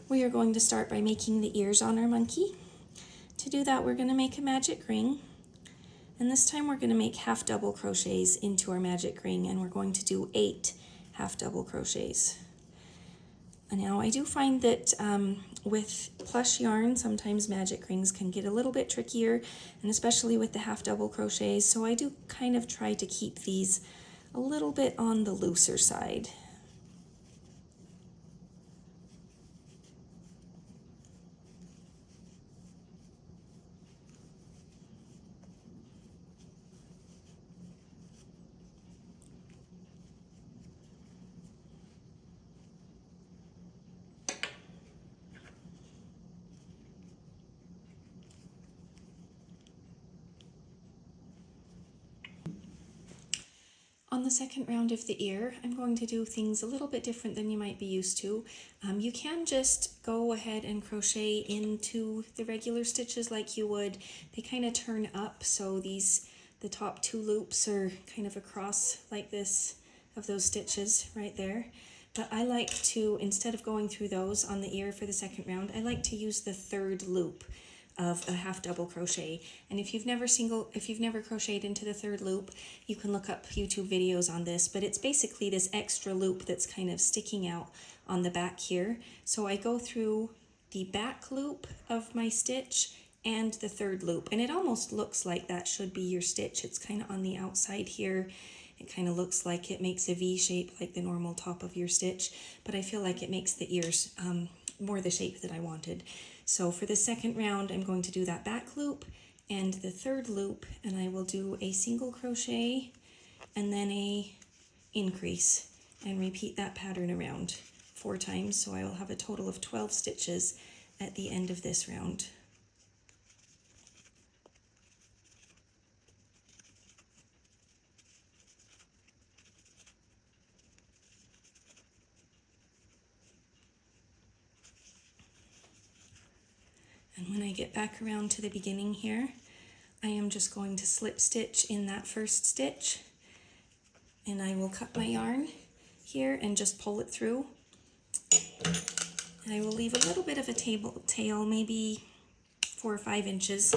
we are going to start by making the ears on our monkey. To do that, we're going to make a magic ring, and this time we're going to make half double crochets into our magic ring, and we're going to do 8 half double crochets. And now I do find that with plush yarn, sometimes magic rings can get a little bit trickier, and especially with the half double crochets, so I do kind of try to keep these a little bit on the looser side. On the second round of the ear, I'm going to do things a little bit different than you might be used to. You can just go ahead and crochet into the regular stitches like you would. They kind of turn up, so the top 2 loops are kind of across like this of those stitches right there. But I like to, instead of going through those on the ear for the second round, I like to use the 3rd loop of a half double crochet. And if you've never crocheted into the 3rd loop, you can look up YouTube videos on this, but it's basically this extra loop that's kind of sticking out on the back here. So I go through the back loop of my stitch and the 3rd loop, and it almost looks like that should be your stitch. It's kind of on the outside here. It kind of looks like it makes a V shape like the normal top of your stitch, but I feel like it makes the ears more the shape that I wanted. So for the second round, I'm going to do that back loop and the 3rd loop, and I will do a single crochet and then a increase and repeat that pattern around 4 times. So I will have a total of 12 stitches at the end of this round. And when I get back around to the beginning here, I am just going to slip stitch in that first stitch, and I will cut my yarn here and just pull it through. And I will leave a little bit of a tail, maybe 4 or 5 inches.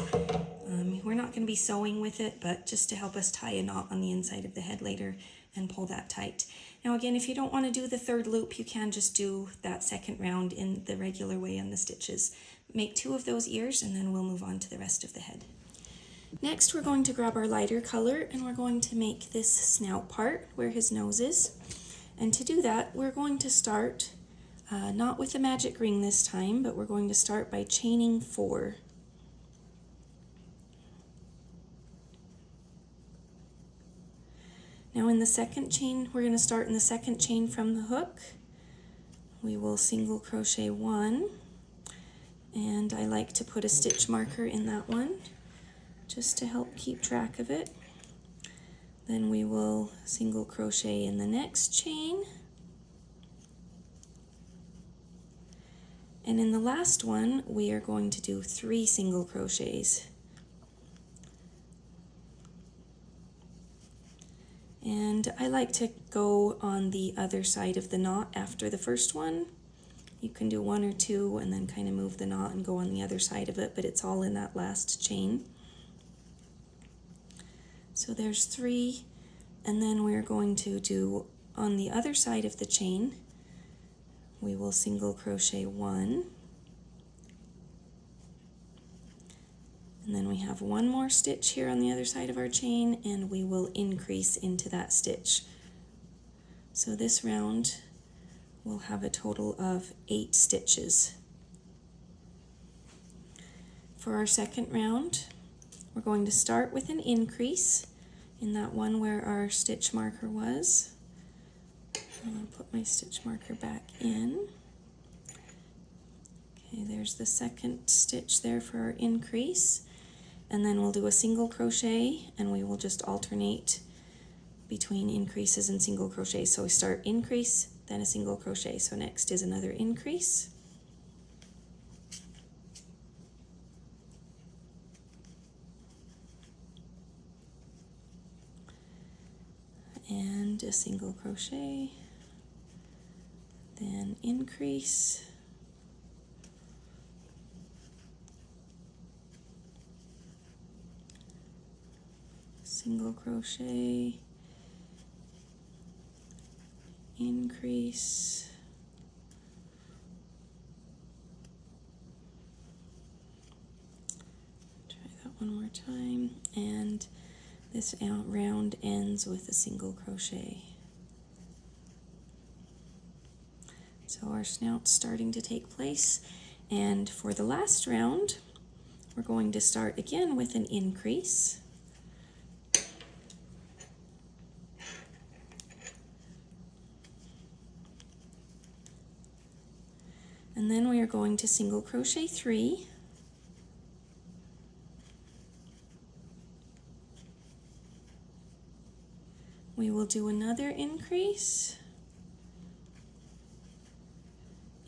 We're not going to be sewing with it, but just to help us tie a knot on the inside of the head later and pull that tight. Now again, if you don't want to do the 3rd loop, you can just do that second round in the regular way on the stitches. Make 2 of those ears, and then we'll move on to the rest of the head. Next, we're going to grab our lighter color, and we're going to make this snout part where his nose is. And to do that, we're going to start not with a magic ring this time, but we're going to start by chaining 4. Now in the second chain, we're going to start in the second chain from the hook. We will single crochet 1, and I like to put a stitch marker in that one just to help keep track of it. Then we will single crochet in the next chain, and in the last one we are going to do 3 single crochets. And I like to go on the other side of the knot after the first one. You can do 1 or 2 and then kind of move the knot and go on the other side of it, but it's all in that last chain. So there's 3, and then we're going to do on the other side of the chain, we will single crochet 1, and then we have 1 more stitch here on the other side of our chain, and we will increase into that stitch. So this round we'll have a total of 8 stitches. For our second round, we're going to start with an increase in that one where our stitch marker was. I'll put my stitch marker back in. Okay, there's the second stitch there for our increase. And then we'll do a single crochet, and we will just alternate between increases and single crochets. So we start increase, then a single crochet. So next is another increase. And a single crochet, then increase, single crochet, increase, try that one more time, and this round ends with a single crochet. So our snout's starting to take place, and for the last round we're going to start again with an increase, and then we are going to single crochet 3, we will do another increase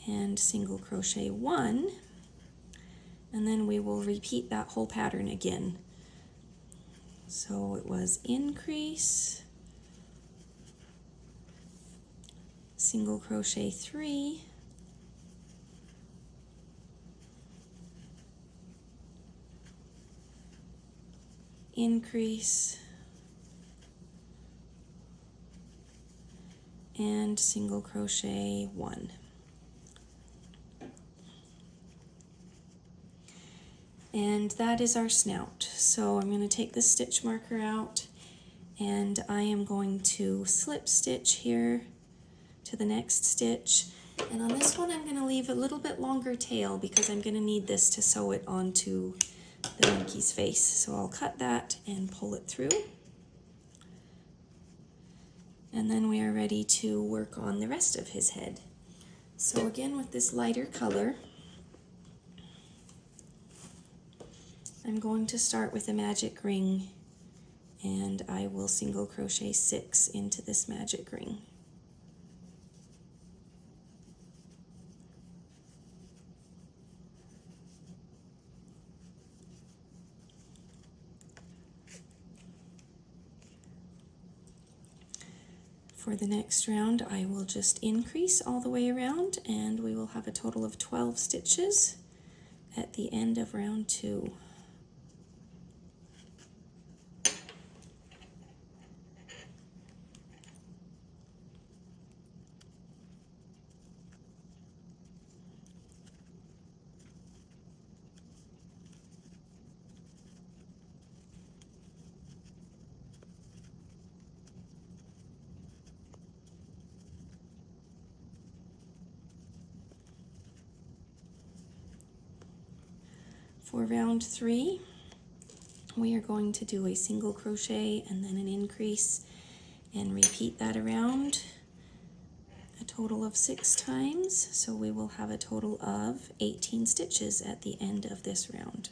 and single crochet 1, and then we will repeat that whole pattern again. So it was increase, single crochet 3, increase, and single crochet 1. And that is our snout. So I'm going to take the stitch marker out, and I am going to slip stitch here to the next stitch. And on this one I'm going to leave a little bit longer tail because I'm going to need this to sew it onto the monkey's face. So I'll cut that and pull it through. And then we are ready to work on the rest of his head. So again, with this lighter color, I'm going to start with a magic ring, and I will single crochet 6 into this magic ring. For the next round, I will just increase all the way around, and we will have a total of 12 stitches at the end of round 2. For round 3, we are going to do a single crochet and then an increase and repeat that around a total of 6 times. So we will have a total of 18 stitches at the end of this round.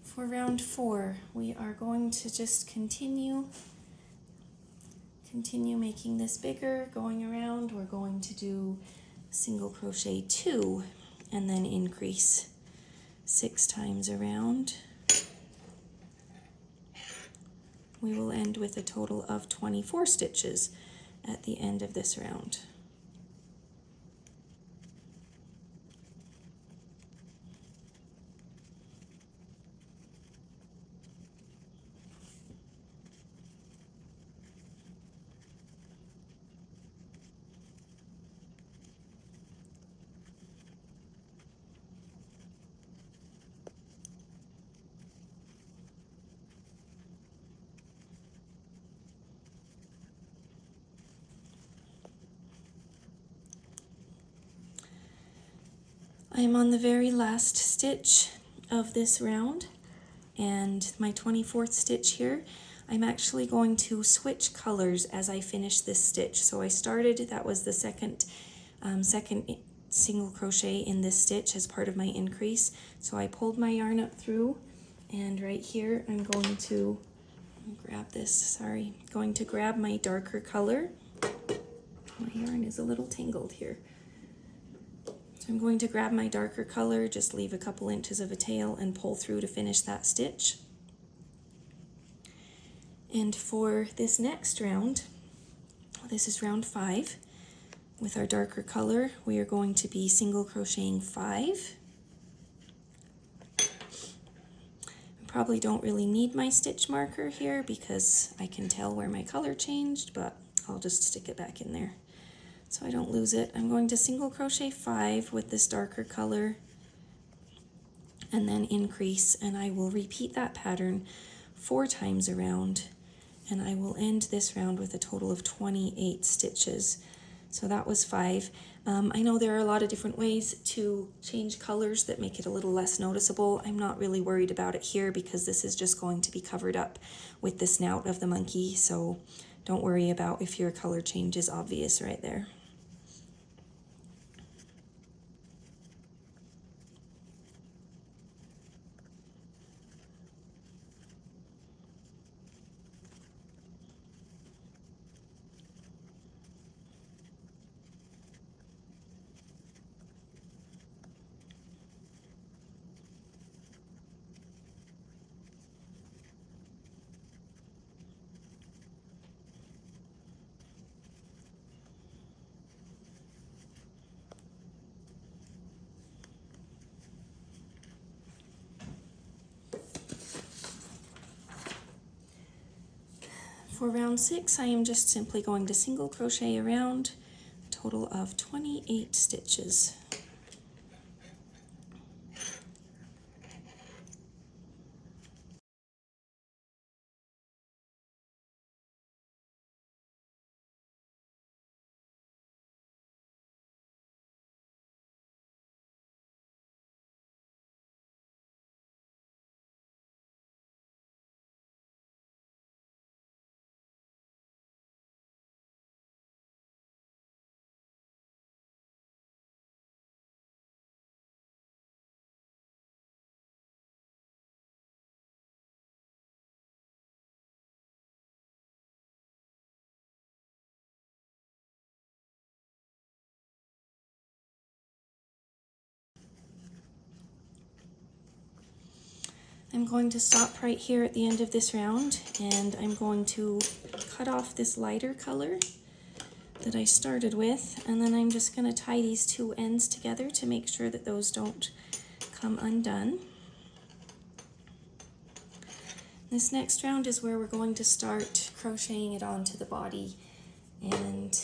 For round 4, we are going to just continue making this bigger, going around. We're going to do single crochet 2 and then increase 6 times around. We will end with a total of 24 stitches at the end of this round. I am on the very last stitch of this round, and my 24th stitch here. I'm actually going to switch colors as I finish this stitch. So I started, that was the second single crochet in this stitch as part of my increase. So I pulled my yarn up through, and right here I'm going to grab this, going to grab my darker color My yarn is a little tangled here. So I'm going to grab my darker color, just leave a couple inches of a tail and pull through to finish that stitch. And for this next round, this is round 5, with our darker color, we are going to be single crocheting 5. Probably don't really need my stitch marker here because I can tell where my color changed, but I'll just stick it back in there so I don't lose it. I'm going to single crochet 5 with this darker color and then increase, and I will repeat that pattern 4 times around, and I will end this round with a total of 28 stitches. So that was 5. I know there are a lot of different ways to change colors that make it a little less noticeable. I'm not really worried about it here because this is just going to be covered up with the snout of the monkey, so don't worry about if your color change is obvious right there. For round 6, I am just simply going to single crochet around, a total of 28 stitches. I'm going to stop right here at the end of this round, and I'm going to cut off this lighter color that I started with, and then I'm just going to tie these 2 ends together to make sure that those don't come undone. This next round is where we're going to start crocheting it onto the body, and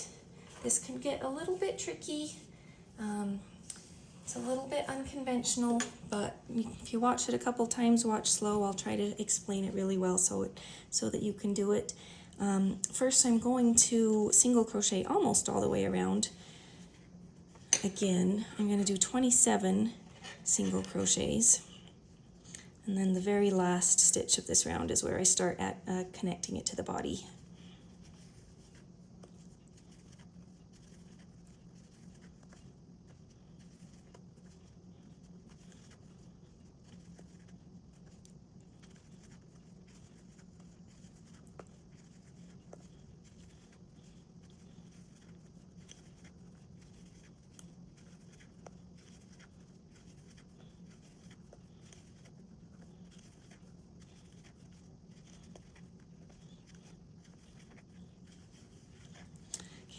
this can get a little bit tricky. It's a little bit unconventional, but if you watch it a couple times, watch slow. I'll try to explain it really well so that you can do it. First, I'm going to single crochet almost all the way around. Again, I'm going to do 27 single crochets, and then the very last stitch of this round is where I start at connecting it to the body.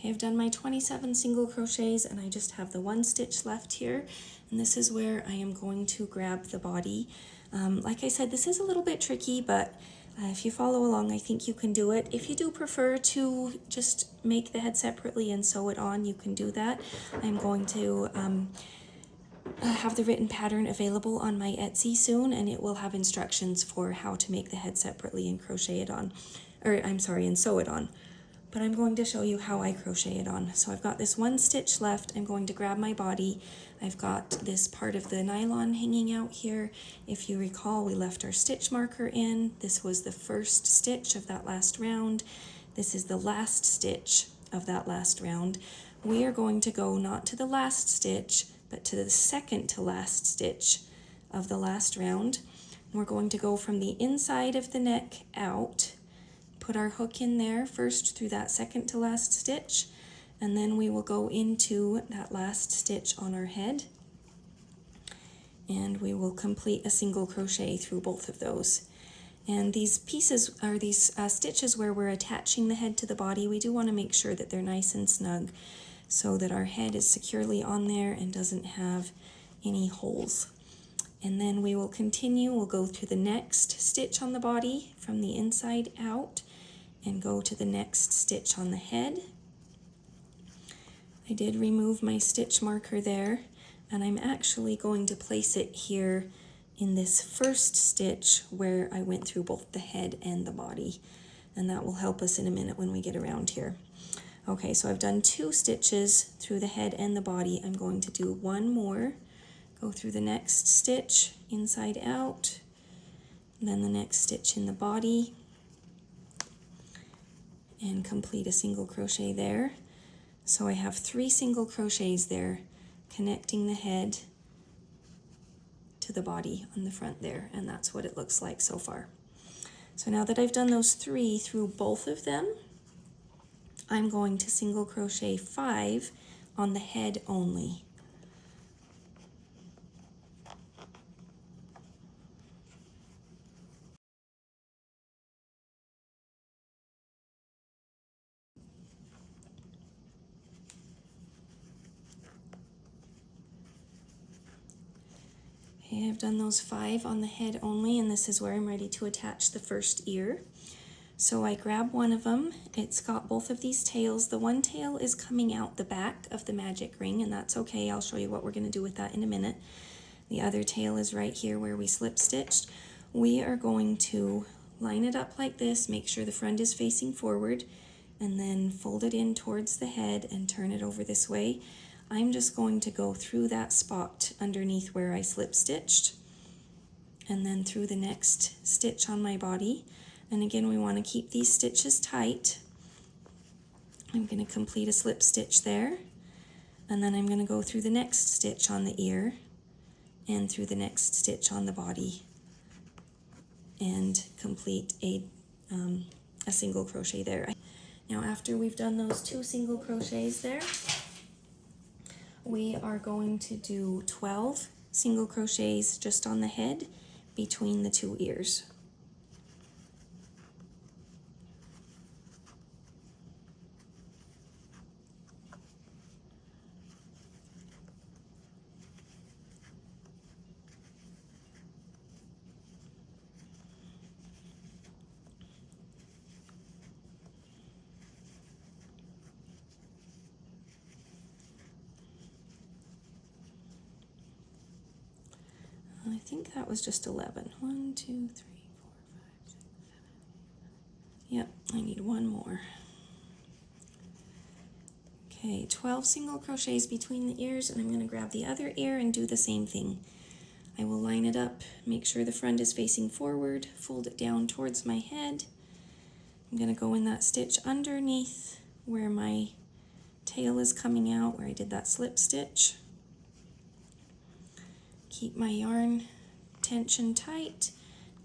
I've done my 27 single crochets and I just have the 1 stitch left here, and this is where I am going to grab the body. Like I said, this is a little bit tricky, but if you follow along, I think you can do it. If you do prefer to just make the head separately and sew it on, you can do that. I'm going to have the written pattern available on my Etsy soon, and it will have instructions for how to make the head separately and crochet it on, and sew it on. But I'm going to show you how I crochet it on. So I've got this 1 stitch left. I'm going to grab my body. I've got this part of the nylon hanging out here. If you recall, we left our stitch marker in. This was the first stitch of that last round. This is the last stitch of that last round. We are going to go not to the last stitch, but to the second to last stitch of the last round. We're going to go from the inside of the neck out, put our hook in there first through that second to last stitch, and then we will go into that last stitch on our head, and we will complete a single crochet through both of those. And these pieces are these stitches where we're attaching the head to the body. We do want to make sure that they're nice and snug so that our head is securely on there and doesn't have any holes. And then we will continue, we'll go to the next stitch on the body from the inside out and go to the next stitch on the head. I did remove my stitch marker there, and I'm actually going to place it here in this first stitch where I went through both the head and the body, and that will help us in a minute when we get around here. Okay, so I've done 2 stitches through the head and the body. I'm going to do one more, go through the next stitch inside out, and then the next stitch in the body, and complete a single crochet there. So I have 3 single crochets there connecting the head to the body on the front there, and that's what it looks like so far. So now that I've done those 3 through both of them, I'm going to single crochet 5 on the head only. Okay, I've done those 5 on the head only, and this is where I'm ready to attach the first ear. So I grab one of them. It's got both of these tails. The one tail is coming out the back of the magic ring, and that's okay. I'll show you what we're going to do with that in a minute. The other tail is right here where we slip stitched. We are going to line it up like this, make sure the front is facing forward, and then fold it in towards the head and turn it over this way. I'm just going to go through that spot underneath where I slip stitched, and then through the next stitch on my body. And again, we want to keep these stitches tight. I'm going to complete a slip stitch there, and then I'm going to go through the next stitch on the ear and through the next stitch on the body and complete a single crochet there. Now after we've done those 2 single crochets there, we are going to do 12 single crochets just on the head between the 2 ears. I think that was just 11. 1, 2, 3, 4, 5, 6, 7. Yep, I need one more. Okay, 12 single crochets between the ears, and I'm going to grab the other ear and do the same thing. I will line it up, make sure the front is facing forward, fold it down towards my head. I'm going to go in that stitch underneath where my tail is coming out, where I did that slip stitch. Keep my yarn tension tight,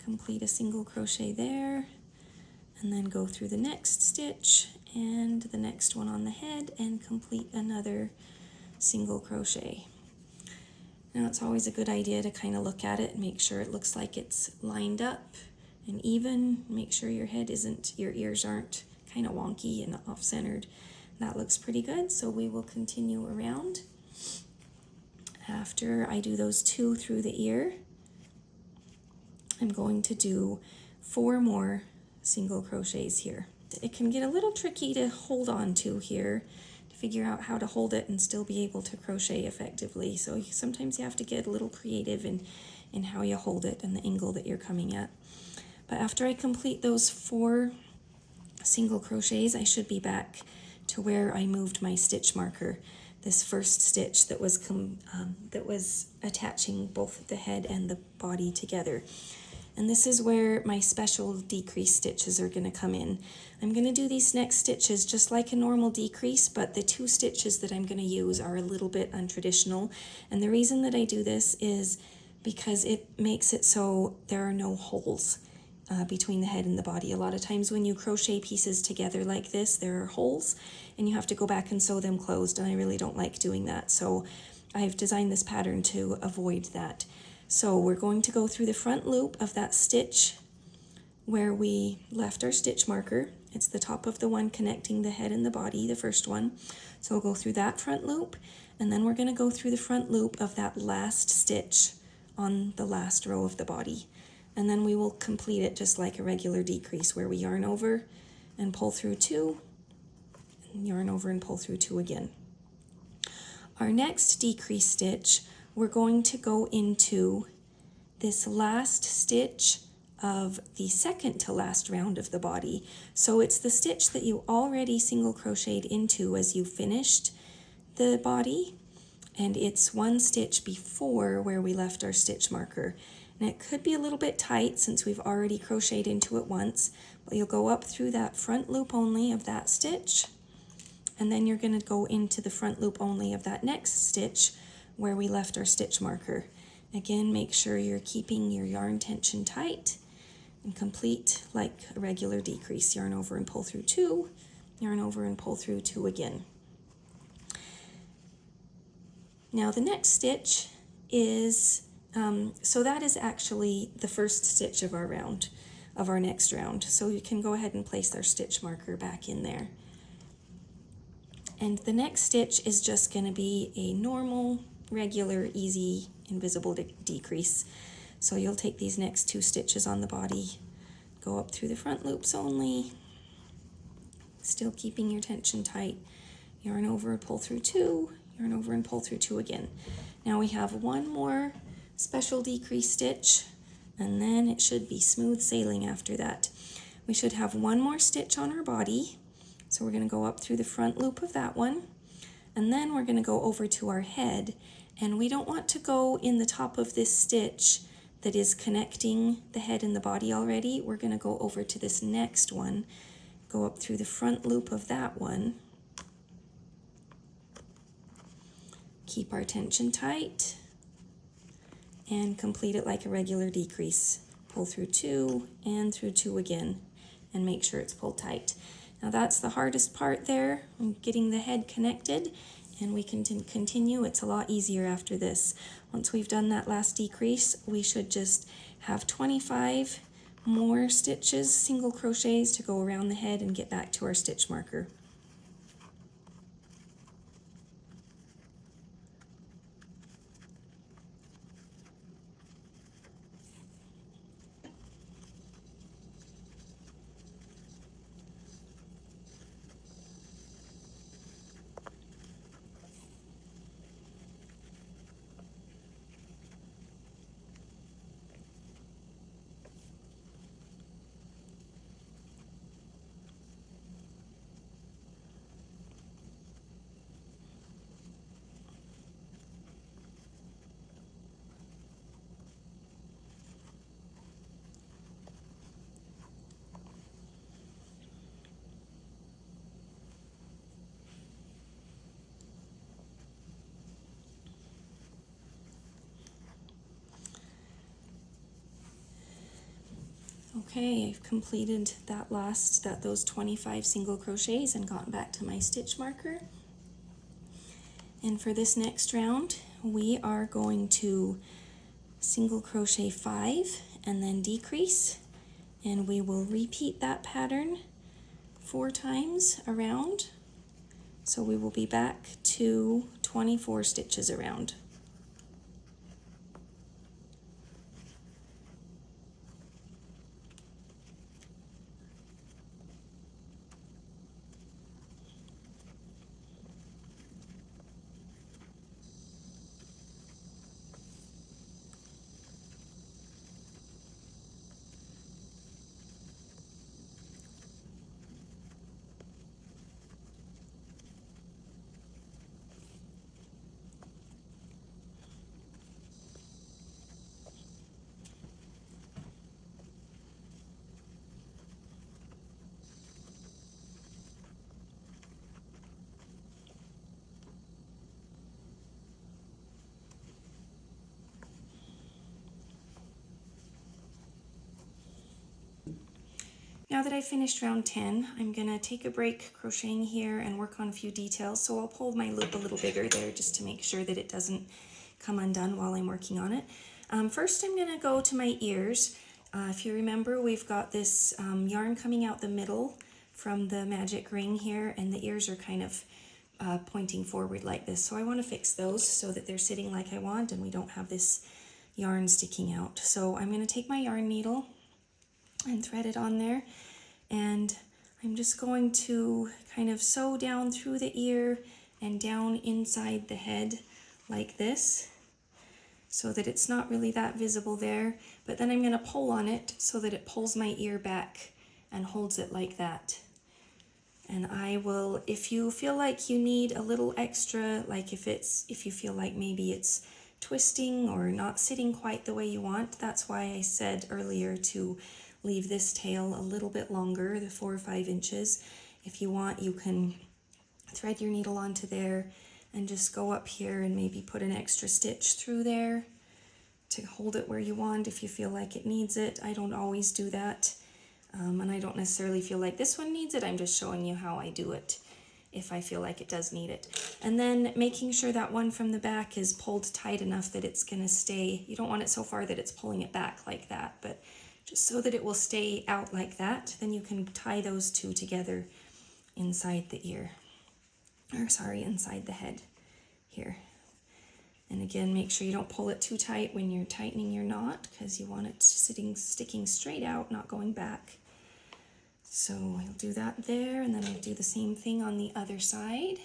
complete a single crochet there, and then go through the next stitch and the next one on the head and complete another single crochet. Now it's always a good idea to kind of look at it and make sure it looks like it's lined up and even. Make sure your ears aren't kind of wonky and off-centered. That looks pretty good, so we will continue around. After I do those 2 through the ear, I'm going to do 4 more single crochets here. It can get a little tricky to hold on to here, to figure out how to hold it and still be able to crochet effectively. So sometimes you have to get a little creative in how you hold it and the angle that you're coming at. But after I complete those 4 single crochets, I should be back to where I moved my stitch marker, this first stitch that was attaching both the head and the body together. And this is where my special decrease stitches are going to come in. I'm going to do these next stitches just like a normal decrease, but the 2 stitches that I'm going to use are a little bit untraditional. And the reason that I do this is because it makes it so there are no holes between the head and the body. A lot of times when you crochet pieces together like this, there are holes and you have to go back and sew them closed, and I really don't like doing that. So I've designed this pattern to avoid that. So we're going to go through the front loop of that stitch where we left our stitch marker. It's the top of the one connecting the head and the body, the first one. So we'll go through that front loop, and then we're going to go through the front loop of that last stitch on the last row of the body. And then we will complete it just like a regular decrease, where we yarn over and pull through 2, and yarn over and pull through 2 again. Our next decrease stitch, we're going to go into this last stitch of the second to last round of the body. So it's the stitch that you already single crocheted into as you finished the body, and it's one stitch before where we left our stitch marker. And it could be a little bit tight since we've already crocheted into it once, but you'll go up through that front loop only of that stitch, and then you're going to go into the front loop only of that next stitch where we left our stitch marker. Again, make sure you're keeping your yarn tension tight and complete like a regular decrease. Yarn over and pull through 2, yarn over and pull through 2 again. Now the next stitch is, so that is actually the first stitch of our round, of our next round. So you can go ahead and place our stitch marker back in there. And the next stitch is just going to be a normal, regular, easy, invisible decrease. So you'll take these next 2 stitches on the body, go up through the front loops only, still keeping your tension tight, yarn over and pull through 2, yarn over and pull through 2 again. Now we have one more special decrease stitch, and then it should be smooth sailing after that. We should have one more stitch on our body. So we're going to go up through the front loop of that one, and then we're going to go over to our head, and we don't want to go in the top of this stitch that is connecting the head and the body already. We're going to go over to this next one, go up through the front loop of that one, keep our tension tight, and complete it like a regular decrease. Pull through 2 and through 2 again, and make sure it's pulled tight. Now that's the hardest part there, getting the head connected, and we can continue. It's a lot easier after this. Once we've done that last decrease, we should just have 25 more stitches, single crochets, to go around the head and get back to our stitch marker. Okay, I've completed those 25 single crochets and gotten back to my stitch marker. And for this next round, we are going to single crochet 5 and then decrease, and we will repeat that pattern 4 times around. So we will be back to 24 stitches around. Now that I've finished round 10, I'm gonna take a break crocheting here and work on a few details. So I'll pull my loop a little bigger there just to make sure that it doesn't come undone while I'm working on it. First, I'm gonna go to my ears. If you remember, we've got this yarn coming out the middle from the magic ring here, and the ears are kind of pointing forward like this. So I want to fix those so that they're sitting like I want and we don't have this yarn sticking out. So I'm going to take my yarn needle and thread it on there, and I'm just going to kind of sew down through the ear and down inside the head like this so that it's not really that visible there, but then I'm going to pull on it so that it pulls my ear back and holds it like that. And I will, if you feel like you need a little extra, like if you feel like maybe it's twisting or not sitting quite the way you want, that's why I said earlier to leave this tail a little bit longer, the 4 or 5 inches. If you want, you can thread your needle onto there and just go up here and maybe put an extra stitch through there to hold it where you want if you feel like it needs it. I don't always do that. And I don't necessarily feel like this one needs it. I'm just showing you how I do it if I feel like it does need it. And then making sure that one from the back is pulled tight enough that it's going to stay. You don't want it so far that it's pulling it back like that, but just so that it will stay out like that. Then you can tie those two together inside the ear, or sorry, inside the head here. And again, make sure you don't pull it too tight when you're tightening your knot because you want it sticking straight out, not going back. So I'll do that there, and then I'll do the same thing on the other side.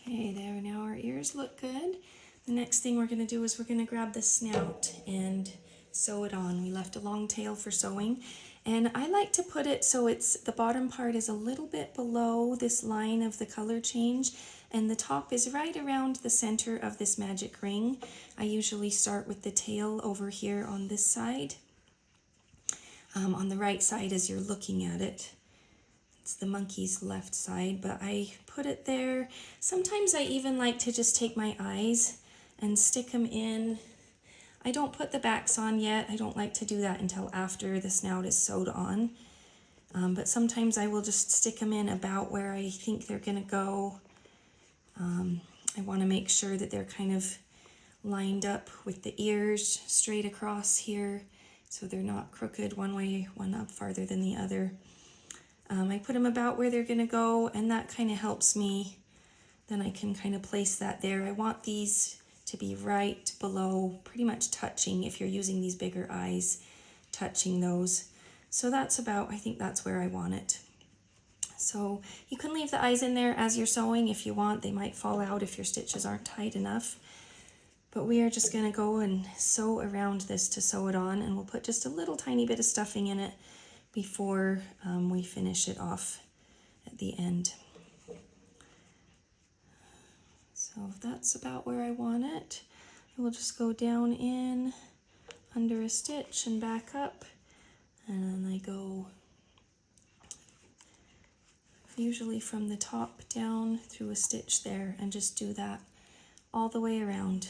Okay, there, now our ears look good. The next thing we're going to do is we're going to grab the snout and sew it on. We left a long tail for sewing, and I like to put it so it's the bottom part is a little bit below this line of the color change, and the top is right around the center of this magic ring. I usually start with the tail over here on this side, on the right side as you're looking at it. It's the monkey's left side, but I put it there. Sometimes I even like to just take my eyes and stick them in. I don't put the backs on yet. I don't like to do that until after the snout is sewed on. But sometimes I will just stick them in about where I think they're gonna go. I wanna make sure that they're kind of lined up with the ears straight across here, so they're not crooked one way, one up farther than the other. I put them about where they're gonna go, and that kind of helps me. Then I can kind of place that there. I want these to be right below, pretty much touching, if you're using these bigger eyes, touching those. So that's about, I think that's where I want it. So you can leave the eyes in there as you're sewing if you want. They might fall out if your stitches aren't tight enough. But we are just gonna go and sew around this to sew it on, and we'll put just a little tiny bit of stuffing in it before we finish it off at the end. So that's about where I want it. I will just go down in under a stitch and back up, and then I go usually from the top down through a stitch there, and just do that all the way around.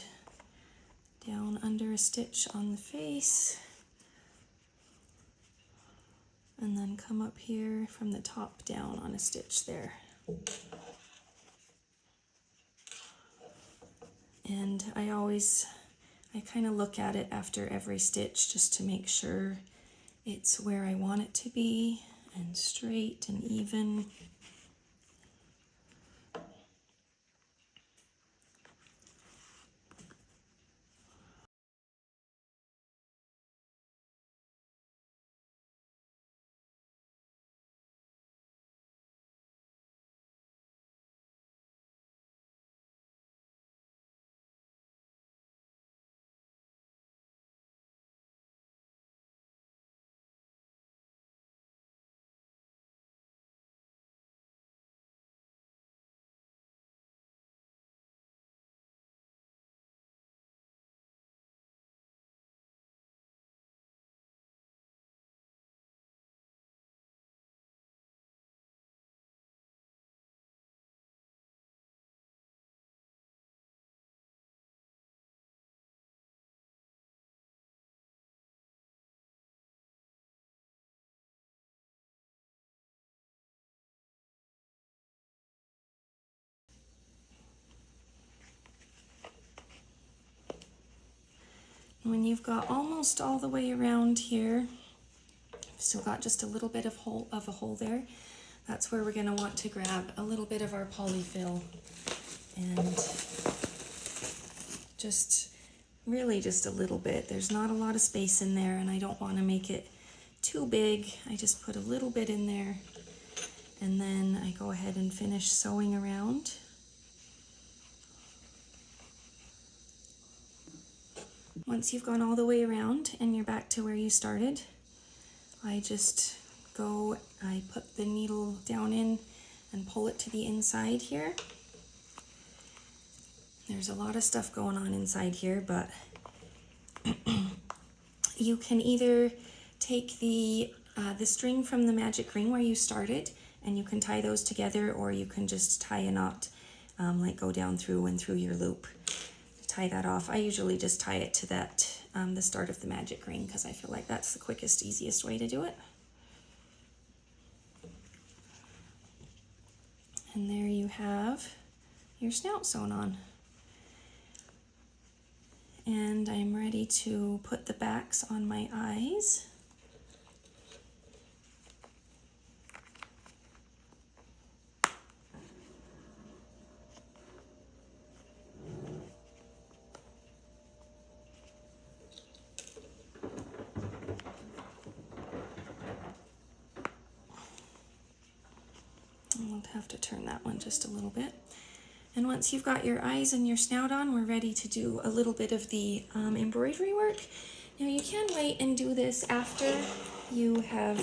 Down under a stitch on the face, and then come up here from the top down on a stitch there. And I kind of look at it after every stitch just to make sure it's where I want it to be and straight and even. When you've got almost all the way around here, still got just a little bit of a hole there, that's where we're going to want to grab a little bit of our polyfill and really just a little bit. There's not a lot of space in there and I don't want to make it too big. I just put a little bit in there and then I go ahead and finish sewing around. Once you've gone all the way around and you're back to where you started, I put the needle down in and pull it to the inside here. There's a lot of stuff going on inside here, but you can either take the string from the magic ring where you started and you can tie those together, or you can just tie a knot, like go down through and through your loop. Tie that off. I usually just tie it to that the start of the magic ring because I feel like that's the quickest, easiest way to do it. And there you have your snout sewn on. And I'm ready to put the backs on my eyes. I'll have to turn that one just a little bit. And once you've got your eyes and your snout on, we're ready to do a little bit of the embroidery work. Now you can wait and do this after you have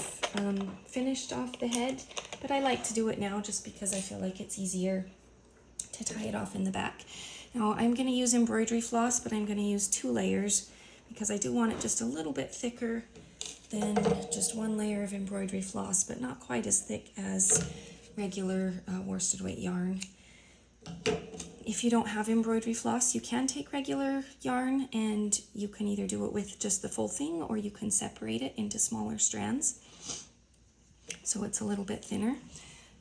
finished off the head, but I like to do it now just because I feel like it's easier to tie it off in the back. Now I'm going to use embroidery floss, but I'm going to use 2 layers because I do want it just a little bit thicker than just 1 layer of embroidery floss, but not quite as thick as regular worsted weight yarn. If you don't have embroidery floss, you can take regular yarn and you can either do it with just the full thing or you can separate it into smaller strands so it's a little bit thinner.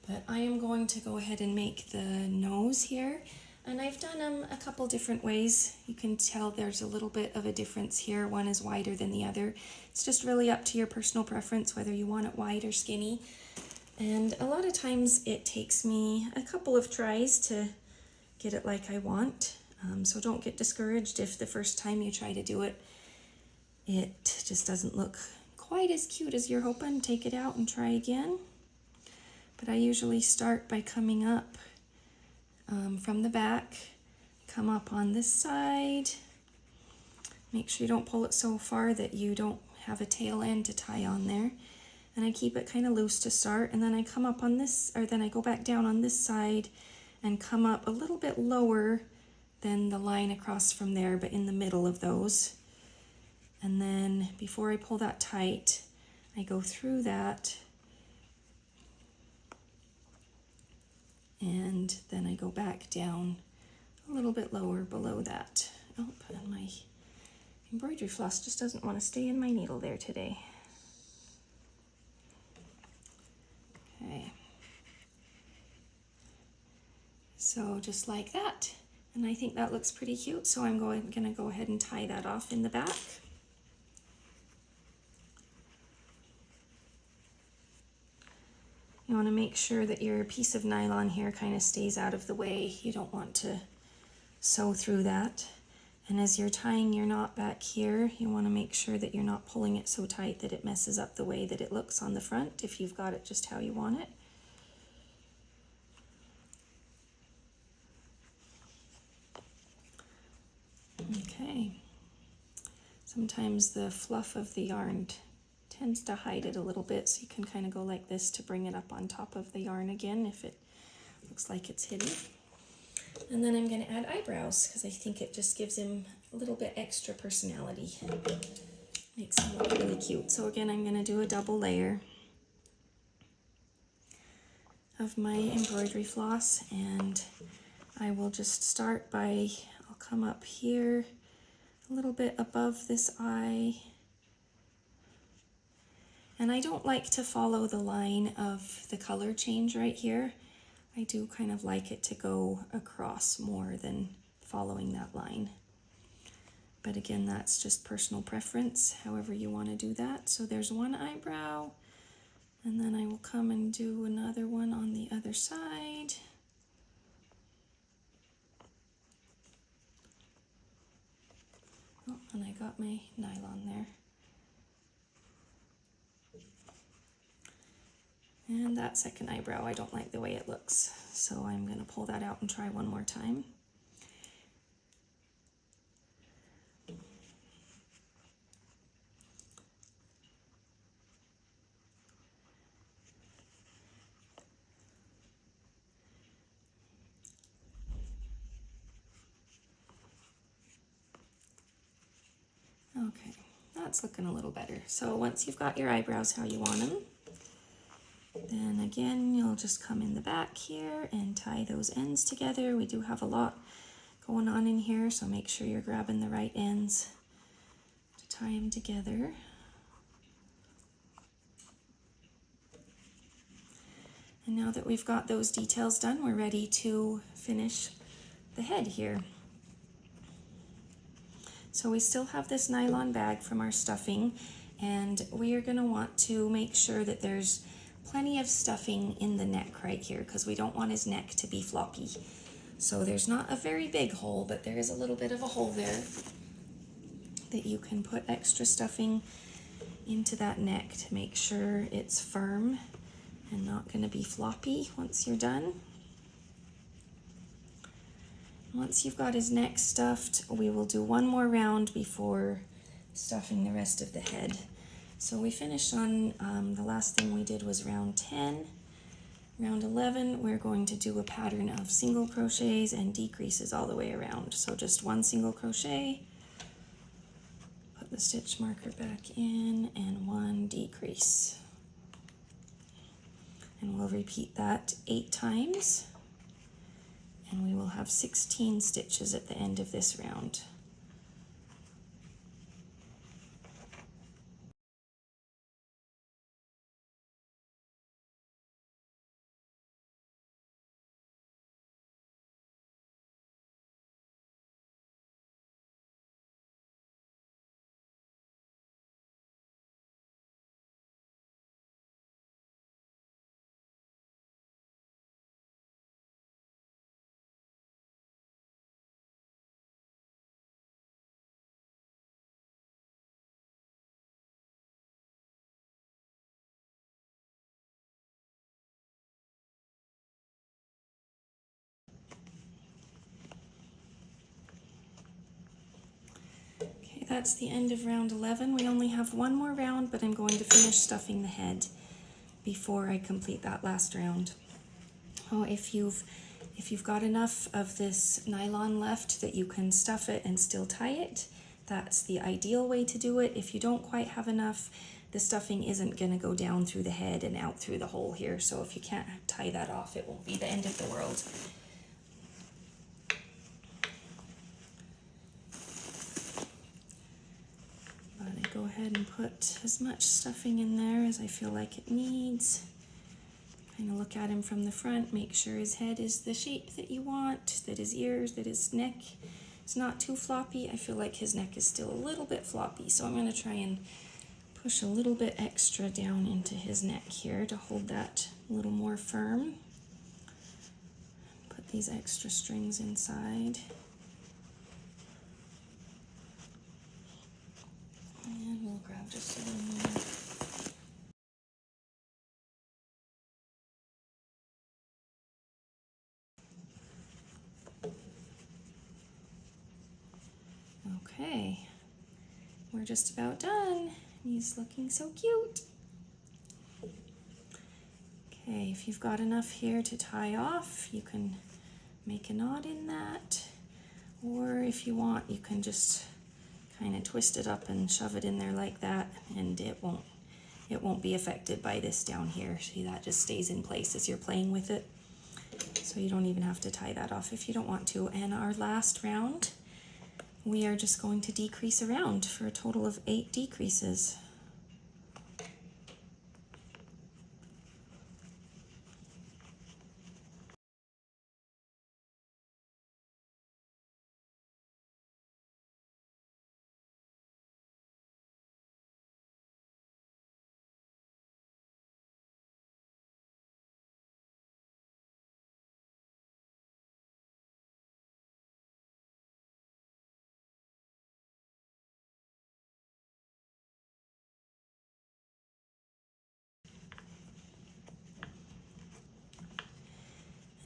But I am going to go ahead and make the nose here, and I've done them a couple different ways. You can tell there's a little bit of a difference here. One is wider than the other. It's just really up to your personal preference whether you want it wide or skinny. And a lot of times it takes me a couple of tries to get it like I want. So don't get discouraged if the first time you try to do it, it just doesn't look quite as cute as you're hoping. Take it out and try again. But I usually start by coming up from the back, come up on this side. Make sure you don't pull it so far that you don't have a tail end to tie on there. And I keep it kind of loose to start, and then I come up on this, or then I go back down on this side and come up a little bit lower than the line across from there, but in the middle of those. And then before I pull that tight, I go through that, and then I go back down a little bit lower below that. Oh, and my embroidery floss just doesn't want to stay in my needle there today. Okay, so just like that, and I think that looks pretty cute, so I'm going to go ahead and tie that off in the back. You want to make sure that your piece of nylon here kind of stays out of the way. You don't want to sew through that. And as you're tying your knot back here, you want to make sure that you're not pulling it so tight that it messes up the way that it looks on the front if you've got it just how you want it. Okay. Sometimes the fluff of the yarn tends to hide it a little bit, so you can kind of go like this to bring it up on top of the yarn again if it looks like it's hidden. And then I'm going to add eyebrows because I think it just gives him a little bit extra personality. Makes him look really cute. So again, I'm going to do a double layer of my embroidery floss, and I will just start by, I'll come up here a little bit above this eye. And I don't like to follow the line of the color change right here. I do kind of like it to go across more than following that line. But again, that's just personal preference, however you want to do that. So there's one eyebrow, and then I will come and do another one on the other side. Oh, and I got my nylon there. And that second eyebrow, I don't like the way it looks, so I'm going to pull that out and try one more time. Okay, that's looking a little better. So once you've got your eyebrows how you want them, then again, you'll just come in the back here and tie those ends together. We do have a lot going on in here, so make sure you're grabbing the right ends to tie them together. And now that we've got those details done, we're ready to finish the head here. So we still have this nylon bag from our stuffing, and we are going to want to make sure that there's plenty of stuffing in the neck right here, because we don't want his neck to be floppy. So there's not a very big hole, but there is a little bit of a hole there that you can put extra stuffing into that neck to make sure it's firm and not going to be floppy once you're done. Once you've got his neck stuffed, we will do one more round before stuffing the rest of the head. So we finished on, the last thing we did was round 10. Round 11, we're going to do a pattern of single crochets and decreases all the way around. So just one single crochet, put the stitch marker back in, and one decrease. And we'll repeat that 8 times. And we will have 16 stitches at the end of this round. That's the end of round 11. We only have one more round, but I'm going to finish stuffing the head before I complete that last round. Oh, if you've got enough of this nylon left that you can stuff it and still tie it, that's the ideal way to do it. If you don't quite have enough, the stuffing isn't going to go down through the head and out through the hole here, so if you can't tie that off, it won't be the end of the world. Go ahead and put as much stuffing in there as I feel like it needs. Kind of look at him from the front, make sure his head is the shape that you want, that his ears, that his neck is not too floppy. I feel like his neck is still a little bit floppy, so I'm going to try and push a little bit extra down into his neck here to hold that a little more firm. Put these extra strings inside. And we'll grab just a little more. Okay, we're just about done. He's looking so cute. Okay, if you've got enough here to tie off, you can make a knot in that. Or if you want, you can just kind of twist it up and shove it in there like that, and it won't be affected by this down here. See, that just stays in place as you're playing with it. So you don't even have to tie that off if you don't want to. And our last round, we are just going to decrease around for a total of 8 decreases.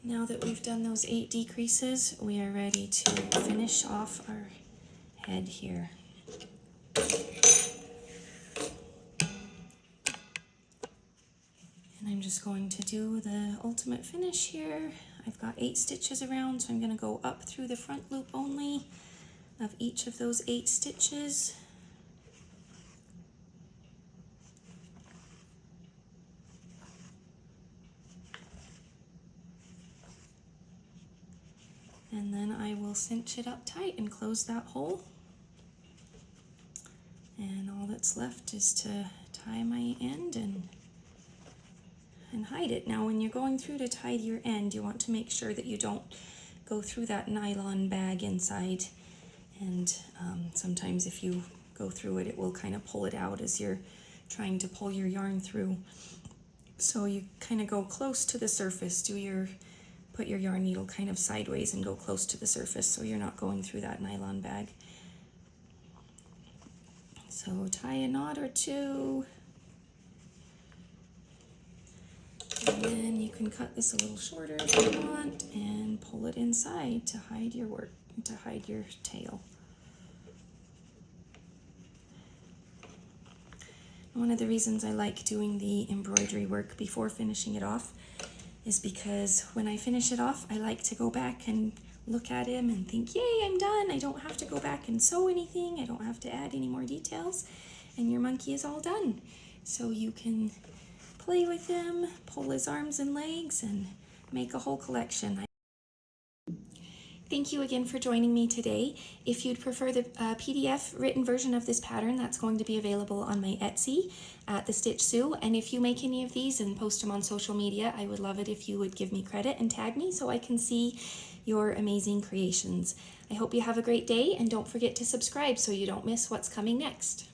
Now that we've done those 8 decreases, we are ready to finish off our head here. And I'm just going to do the ultimate finish here. I've got 8 stitches around, so I'm going to go up through the front loop only of each of those 8 stitches. And then I will cinch it up tight and close that hole. And all that's left is to tie my end and hide it. Now when you're going through to tie your end, you want to make sure that you don't go through that nylon bag inside. And sometimes if you go through it, it will kind of pull it out as you're trying to pull your yarn through. So you kind of go close to the surface, put your yarn needle kind of sideways and go close to the surface so you're not going through that nylon bag. So tie a knot or 2. And then you can cut this a little shorter if you want and pull it inside to hide your work, to hide your tail. One of the reasons I like doing the embroidery work before finishing it off is because when I finish it off, I like to go back and look at him and think, yay, I'm done. I don't have to go back and sew anything. I don't have to add any more details. And your monkey is all done. So you can play with him, pull his arms and legs, and make a whole collection. Thank you again for joining me today. If you'd prefer the PDF written version of this pattern, that's going to be available on my Etsy at The Stitch Sue. And if you make any of these and post them on social media, I would love it if you would give me credit and tag me so I can see your amazing creations. I hope you have a great day, and don't forget to subscribe so you don't miss what's coming next.